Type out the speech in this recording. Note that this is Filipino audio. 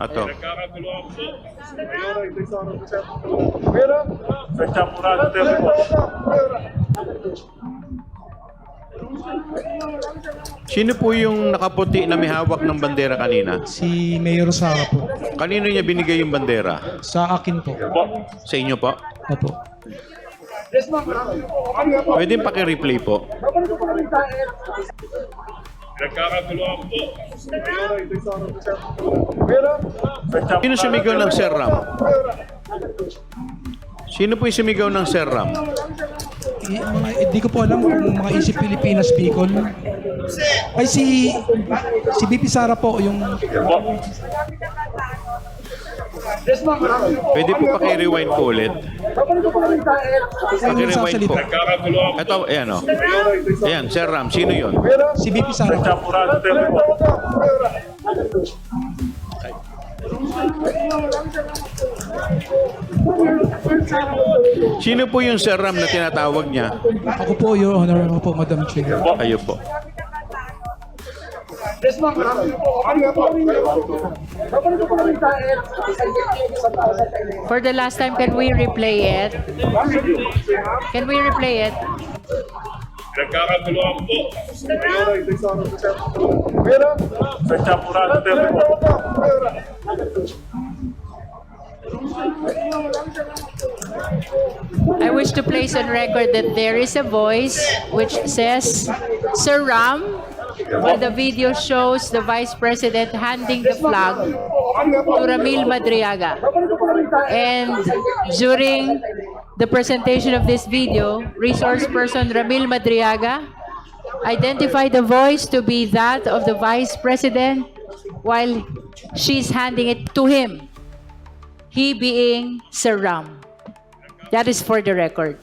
Ato. Nagkakaguluhan po. Sa Chamurado Tempo. Sino po yung nakaputi na may hawak ng bandera kanina? Si Mayor Sara po. Kanino niya binigay yung bandera? Sa akin po. Sa inyo po? Opo. Pwede paki-replay po. Nagkakaguluhan po. Sino sumigaw ng Sir Ram? Sino po yung sumigaw ng Sir Ram? Hindi ko po alam kung mga Isip Pilipinas Bicol. Ay si BP Sara po yung Pwede po paki-rewind po ulit. Paki-rewind po. Nagkakaguluhan po. Ito, ayan o. Ayan, Sir Ram, sino yun? si BP Sara. Sa Chamurado Tempo. Sino po yung Sir Ram na tinatawag niya? Ako po, Your Honor. Ako po, Madam Chair. Kayo po. For the last time, can we replay it? Can we replay it? Nagkakaguluhan po. Sa Chamurado Tempo. I wish to place on record that there is a voice which says, Sir Ram, while the video shows the Vice President handing the flag to Ramil Madriaga. And during the presentation of this video, resource person Ramil Madriaga identified the voice to be that of the Vice President while she's handing it to him, he being Sir Ram. That is for the record.